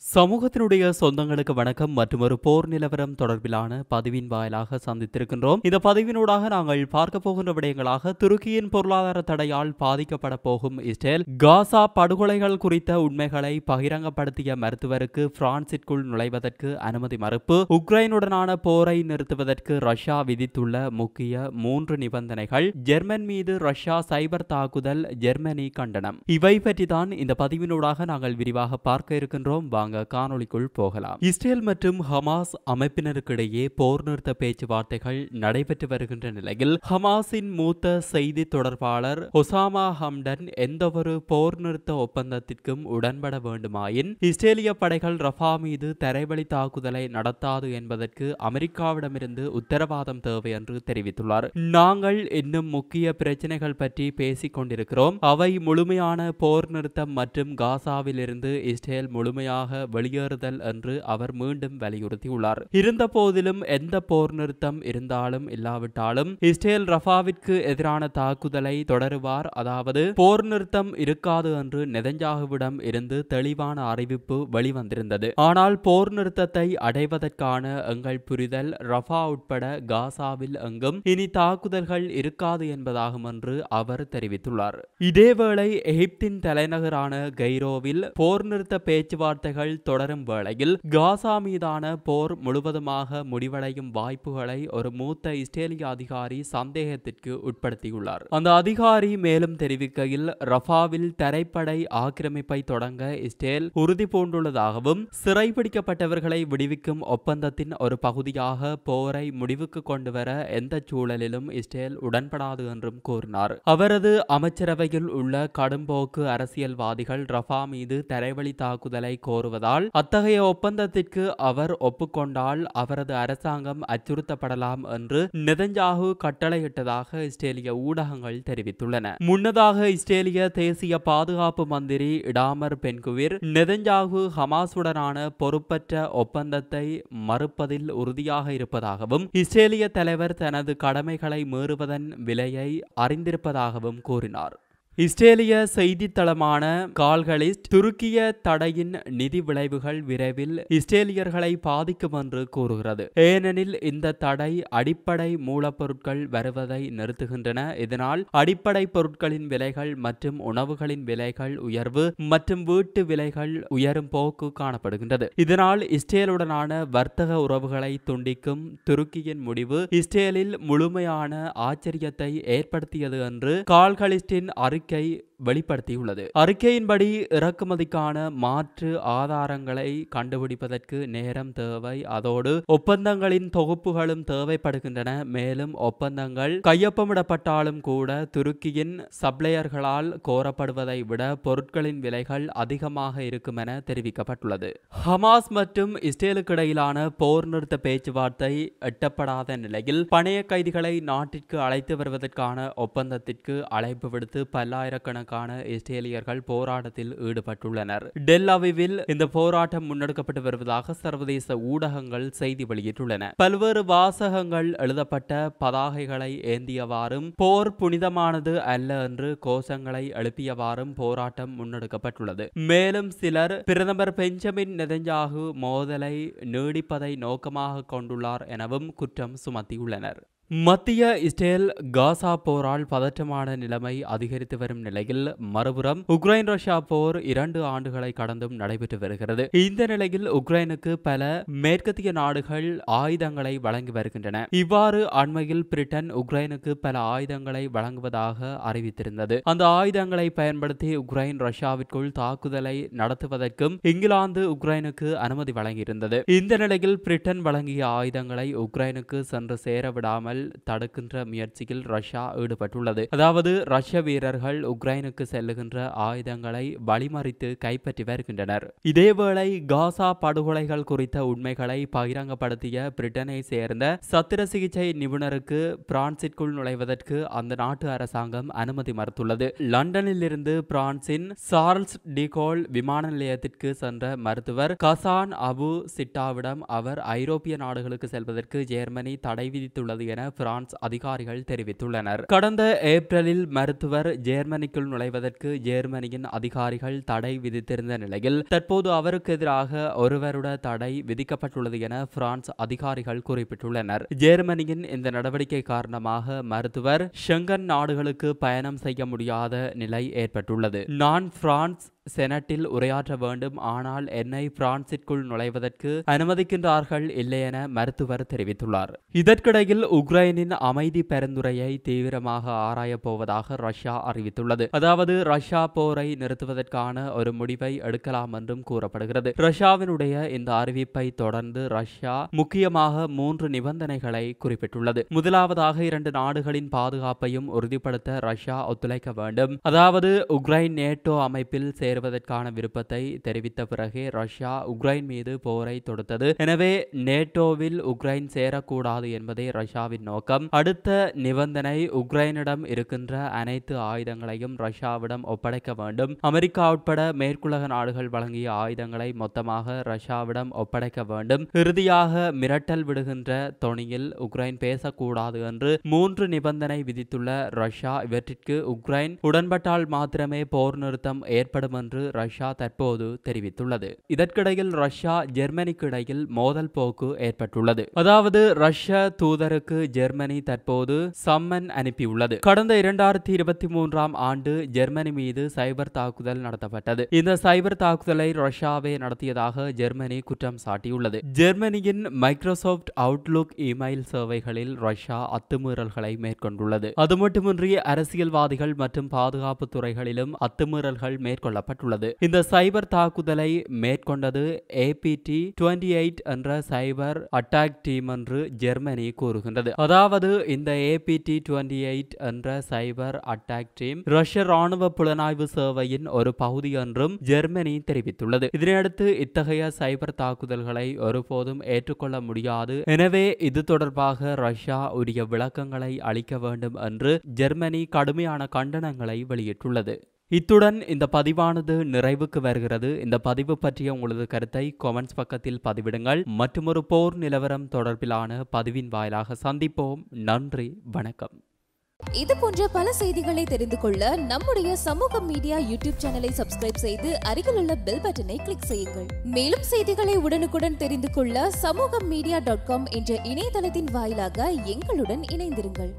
சமூகத்தினுடைய சொந்தங்களுக்கு வணக்கம் மற்றும் ஒரு போர் நிலவரம் தொடர்பிலான பதிவின் வாயிலாக சந்தித்திருக்கின்றோம். இந்த பதிவினூடாக நாங்கள் பார்க்க போகின்ற விடயங்களாக துருக்கியின் பொருளாதார தடையால் பாதிக்கப்பட போகும் இஸ்ரேல், காசா படுகொலைகள் குறித்த உண்மைகளை பகிரங்கப்படுத்திய மருத்துவருக்கு பிரான்சிற்குள் நுழைவதற்கு அனுமதி மறுப்பு, உக்ரைனுடனான போரை நிறுத்துவதற்கு ரஷ்யா விதித்துள்ள முக்கிய 3 நிபந்தனைகள், ஜெர்மன் மீது ரஷ்யா சைபர் தாக்குதல், ஜெர்மனி கண்டனம். இவை பற்றி தான் இந்த பதிவினூடாக நாங்கள் விரிவாக பார்க்க இருக்கின்றோம். வாங்க காணொளிக்குள் போகலாம். இஸ்ரேல் மற்றும் ஹமாஸ் அமைப்பினருக்கிடையே போர் நிறுத்த பேச்சுவார்த்தைகள் நடைபெற்று வருகின்ற நிலையில் ஹமாஸின் மூத்த செய்தி தொடர்பாளர் ஒசாமா ஹம்டன் எந்தவொரு போர் நிறுத்த ஒப்பந்தத்திற்கும் உடன்பட வேண்டுமாயின் இஸ்ரேலிய படைகள் ரஃபா மீது தரைவழி தாக்குதலை நடத்தாது என்பதற்கு அமெரிக்காவிடமிருந்து உத்தரவாதம் தேவை என்று தெரிவித்துள்ளார். நாங்கள் இன்னும் முக்கிய பிரச்சனைகள் பற்றி பேசிக் கொண்டிருக்கிறோம். அவை முழுமையான போர் நிறுத்தம் மற்றும் காசாவிலிருந்து இஸ்ரேல் முழுமையாக வெளியேறுதல் என்று அவர் மீண்டும் வலியுறுத்தியுள்ளார். இருந்த போதிலும் எந்த போர் நிறுத்தம் இருந்தாலும் இல்லாவிட்டாலும் இஸ்ரேல் ரஃபாவிற்கு எதிரான தாக்குதலை தொடருவார், அதாவது போர் நிறுத்தம் இருக்காது என்று நெதன்யாகுவிடம் இருந்து தெளிவான அறிவிப்பு வெளிவந்திருந்தது. ஆனால் போர் நிறுத்தத்தை அடைவதற்கான எங்கள் புரிதல் ரஃபா உட்பட காசாவில் எங்கும் இனி தாக்குதல்கள் இருக்காது என்பதாகும் என்று அவர் தெரிவித்துள்ளார். இதேவேளை எகிப்தின் தலைநகரான கெய்ரோவில் போர் நிறுத்த பேச்சுவார்த்தைகள் தொடரும் வேளையில் காசா மீதான போர் முழுவதுமாக முடிவடையும் வாய்ப்புகளை ஒரு மூத்த இஸ்ரேலிய அதிகாரி சந்தேகத்திற்கு உட்படுத்தியுள்ளார். அந்த அதிகாரி மேலும் தெரிவிக்கையில், ரஃபாவில் தரைப்படை ஆக்கிரமிப்பை தொடங்க இஸ்ரேல் உறுதி பூண்டுள்ளதாகவும் சிறைபிடிக்கப்பட்டவர்களை விடுவிக்கும் ஒப்பந்தத்தின் ஒரு பகுதியாக போரை முடிவுக்கு கொண்டுவர எந்த சூழலிலும் இஸ்ரேல் உடன்படாது என்றும் கூறினார். அவரது அமைச்சரவையில் உள்ள கடும்போக்கு அரசியல்வாதிகள் ரஃபா மீது தரைவழி தாக்குதலை கோருவதால் அத்தகைய ஒப்பந்தத்திற்கு அவர் ஒப்புக்கொண்டால் அவரது அரசாங்கம் அச்சுறுத்தப்படலாம் என்று நெதன்யாகு கட்டளையிட்டதாக இஸ்ரேலிய ஊடகங்கள் தெரிவித்துள்ளன. முன்னதாக இஸ்ரேலிய தேசிய பாதுகாப்பு மந்திரி இடாமர் பென்குவிர் நெதன்யாகு ஹமாஸுடனான பொறுப்பற்ற ஒப்பந்தத்தை மறுப்பதில் உறுதியாக இருப்பதாகவும் இஸ்ரேலிய தலைவர் தனது கடமைகளை மீறுவதன் விலையை அறிந்திருப்பதாகவும் கூறினார். இஸ்ரேலிய செய்தித்தளமான கால்கலிஸ்ட் துருக்கிய தடையின் நிதி விளைவுகள் விரைவில் இஸ்ரேலியர்களை பாதிக்கும் என்று கூறுகிறது. ஏனெனில் இந்த தடை அடிப்படை மூலப்பொருட்கள் வருவதை நிறுத்துகின்றன. இதனால் அடிப்படை பொருட்களின் விலைகள் மற்றும் உணவுகளின் விலைகள் உயர்வு மற்றும் வீட்டு விலைகள் உயரும் போக்கு காணப்படுகின்றது. இதனால் இஸ்ரேலுடனான வர்த்தக உறவுகளை துண்டிக்கும் துருக்கியின் முடிவு இஸ்ரேலில் முழுமையான ஆச்சரியத்தை ஏற்படுத்தியது என்று கால்கலிஸ்டின் அறிக்கை வெளிப்படுத்தியுள்ளது. அறிக்கையின்படி இறக்குமதிக்கான மாற்று ஆதாரங்களை கண்டுபிடிப்பதற்கு நேரம் தேவை, அதோடு ஒப்பந்தங்களின் தொகுப்புகளும் தேவைப்படுகின்றன. மேலும் ஒப்பந்தங்கள் கையொப்பமிடப்பட்டாலும் கூட துருக்கியின் சப்ளையர்களால் கோரப்படுவதை விட பொருட்களின் விலைகள் அதிகமாக இருக்கும் என தெரிவிக்கப்பட்டுள்ளது. ஹமாஸ் மற்றும் இஸ்ரேலுக்கு இடையிலான போர் நிறுத்த பேச்சுவார்த்தை எட்டப்படாத நிலையில் பணைய கைதிகளை நாட்டிற்கு அழைத்து வருவதற்கான ஒப்பந்தத்திற்கு அழைப்பு விடுத்து பல்லாயிரக்கணக்கான இஸ்ரேலியர்கள் போராட்டத்தில் ஈடுபட்டுள்ளனர். டெல் அவிவில் இந்த போராட்டம் முன்னெடுக்கப்பட்டு வருவதாக சர்வதேச ஊடகங்கள் செய்தி வெளியிட்டுள்ளன. பல்வேறு வாசகங்கள் எழுதப்பட்ட பதாகைகளை ஏந்தியவாறும் போர் புனிதமானது அல்ல என்று கோஷங்களை எழுப்பியவாறும் போராட்டம் முன்னெடுக்கப்பட்டுள்ளது. மேலும் சிலர் பிரதமர் பெஞ்சமின் நெதன்யாகு மோதலை நீடிப்பதை நோக்கமாக கொண்டுள்ளார் எனவும் குற்றம் சுமத்தியுள்ளனர். மத்திய இஸ்ரேல் காசா போரால் பதற்றமான நிலைமை அதிகரித்து வரும் நிலையில் மறுபுறம் உக்ரைன் ரஷ்யா போர் 2 ஆண்டுகளை கடந்தும் நடைபெற்று வருகிறது. இந்த நிலையில் உக்ரைனுக்கு பல மேற்கத்திய நாடுகள் ஆயுதங்களை வழங்கி வருகின்றன. இவ்வாறு அண்மையில் பிரிட்டன் உக்ரைனுக்கு பல ஆயுதங்களை வழங்குவதாக அறிவித்திருந்தது. அந்த ஆயுதங்களை பயன்படுத்தி உக்ரைன் ரஷ்யாவிற்குள் தாக்குதலை நடத்துவதற்கும் இங்கிலாந்து உக்ரைனுக்கு அனுமதி வழங்கியிருந்தது. இந்த நிலையில் பிரிட்டன் வழங்கிய ஆயுதங்களை உக்ரைனுக்கு சென்று சேர விடாமல் தடுக்கின்ற முயற்சியில் ரஷ்யா ஈடுபட்டுள்ளது. அதாவது ரஷ்ய வீரர்கள் உக்ரைனுக்கு செல்லுகின்ற ஆயுதங்களை வழிமறித்து கைப்பற்றி வருகின்றனர். இதேவேளை காசா படுகொலைகள் குறித்த உண்மைகளை பகிரங்கப்படுத்திய பிரிட்டனை சேர்ந்த சத்திர சிகிச்சை நிபுணருக்கு பிரான்சிற்குள் நுழைவதற்கு அந்த நாட்டு அரசாங்கம் அனுமதி மறுத்துள்ளது. லண்டனில் இருந்து பிரான்சின் சார்ல்ஸ் டிகோல் விமான நிலையத்திற்கு சென்ற மருத்துவர் கசான் அபு சிட்டாவிடம் அவர் ஐரோப்பிய நாடுகளுக்கு செல்வதற்கு ஜெர்மனி தடை விதித்துள்ளது என பிரான்ஸ் அதிகாரிகள் தெரிவித்துள்ளனர். கடந்த ஏப்ரலில் மருத்துவர் ஜெர்மனிக்குள் நுழைவதற்கு ஜெர்மனியின் அதிகாரிகள் தடை விதித்திருந்த நிலையில் தற்போது அவருக்கு எதிராக ஒரு வருட தடை விதிக்கப்பட்டுள்ளது என பிரான்ஸ் அதிகாரிகள் குறிப்பிட்டுள்ளனர். ஜெர்மனியின் இந்த நடவடிக்கை காரணமாக மருத்துவர் ஷெங்கன் நாடுகளுக்கு பயணம் செய்ய முடியாத நிலை ஏற்பட்டுள்ளது. நான் பிரான்ஸ் செனட்டில் உரையாற்ற வேண்டும், ஆனால் என்னை பிரான்சிற்குள் நுழைவதற்கு அனுமதிக்கின்றார்கள் இல்லை என மருத்துவர் தெரிவித்துள்ளார். இதற்கிடையில் உக்ரைனின் அமைதி பரிந்துரையை தீவிரமாக ஆராயப் போவதாக ரஷ்யா அறிவித்துள்ளது. அதாவது ரஷ்யா போரை நிறுத்துவதற்கான ஒரு முடிவை எடுக்கலாம் என்றும் கூறப்படுகிறது. ரஷ்யாவினுடைய இந்த அறிவிப்பை தொடர்ந்து ரஷ்யா முக்கியமாக 3 நிபந்தனைகளை குறிப்பிட்டுள்ளது. முதலாவதாக 2 நாடுகளின் பாதுகாப்பையும் உறுதிப்படுத்த ரஷ்யா ஒத்துழைக்க வேண்டும். அதாவது உக்ரைன் நேட்டோ அமைப்பில் சேருவதற்கான விருப்பத்தை தெரிவித்த பிறகே ரஷ்யா உக்ரைன் மீது போரை தொடுத்தது. எனவே நேட்டோவில் உக்ரைன் சேரக்கூடாது என்பதே ரஷ்யாவின் நோக்கம். அடுத்த நிபந்தனை, உக்ரைனிடம் இருக்கின்ற அனைத்து ஆயுதங்களையும் ரஷ்யாவிடம் ஒப்படைக்க வேண்டும். அமெரிக்கா உட்பட மேற்குலக நாடுகள் வழங்கிய ஆயுதங்களை மொத்தமாக ரஷ்யாவிடம் ஒப்படைக்க வேண்டும். இறுதியாக மிரட்டல் விடுகின்ற தொனியில் உக்ரைன் பேசக்கூடாது என்று 3 நிபந்தனை விதித்துள்ள ரஷ்யா இவற்றிற்கு உக்ரைன் உடன்பட்டால் மாத்திரமே போர் நிறுத்தம் ஏற்படும் என்று ரஷ்யா தற்போது தெரிவித்துள்ளது. இதற்கிடையில் ரஷ்யா ஜெர்மனிக்கு இடையில் மோதல் போக்கு ஏற்பட்டுள்ளது. அதாவது ரஷ்ய தூதருக்கு ஜெர்மனி தற்போது சம்மன் அனுப்பியுள்ளது. கடந்த 2023ஆம் ஆண்டு ஜெர்மனி மீது சைபர் தாக்குதல் நடத்தப்பட்டது. இந்த சைபர் தாக்குதலை ரஷ்யாவே நடத்தியதாக ஜெர்மனி குற்றம் சாட்டியுள்ளது. ஜெர்மனியின் மைக்ரோசாஃப்ட் அவுட்லுக் இமெயில் சேவைகளில் ரஷ்யா அத்துமீறல்களை மேற்கொண்டுள்ளது. அது மட்டுமின்றி அரசியல்வாதிகள் மற்றும் பாதுகாப்பு துறைகளிலும் அத்துமீறல்கள் மேற்கொள்ளப்பட்டுள்ளது. இந்த சைபர் தாக்குதலை மேற்கொண்டது APT28 என்ற சைபர் அட்டாக் டீம் என்று ஜெர்மனி கூறுகின்றது. அதாவது இந்த APT28 என்ற சைபர் அட்டாக் டீம் ரஷ்ய ராணுவ புலனாய்வு சேவையின் ஒரு பகுதி என்றும் ஜெர்மனி தெரிவித்துள்ளது. இதனையடுத்து இத்தகைய சைபர் தாக்குதல்களை ஒருபோதும் ஏற்றுக்கொள்ள முடியாது. எனவே இது தொடர்பாக ரஷ்யா உரிய விளக்கங்களை அளிக்க வேண்டும் என்று ஜெர்மனி கடுமையான கண்டனங்களை வெளியிட்டுள்ளது. இத்துடன் இந்த பதிவானது நிறைவுக்கு வருகிறது. இந்த பதிவு பற்றிய உங்களது கருத்தை கமெண்ட்ஸ் பக்கத்தில் பதிவிடுங்கள். மற்றொரு போர் நிலவரம் தொடர்பிலான பதிவின் வாயிலாக சந்திப்போம். நன்றி, வணக்கம். இது போன்ற பல செய்திகளை தெரிந்து கொள்ள நம்முடைய சமூக மீடியா யூடியூப் சேனலை சப்ஸ்கிரைப் செய்து அருகில் உள்ள பெல் பட்டனை கிளிக் செய்யுங்கள். மேலும் செய்திகளை உடனுக்குடன் தெரிந்து கொள்ள சமூகமீடியா.com என்ற இணையதளத்தின் வாயிலாக எங்களுடன் இணைந்திருங்கள்.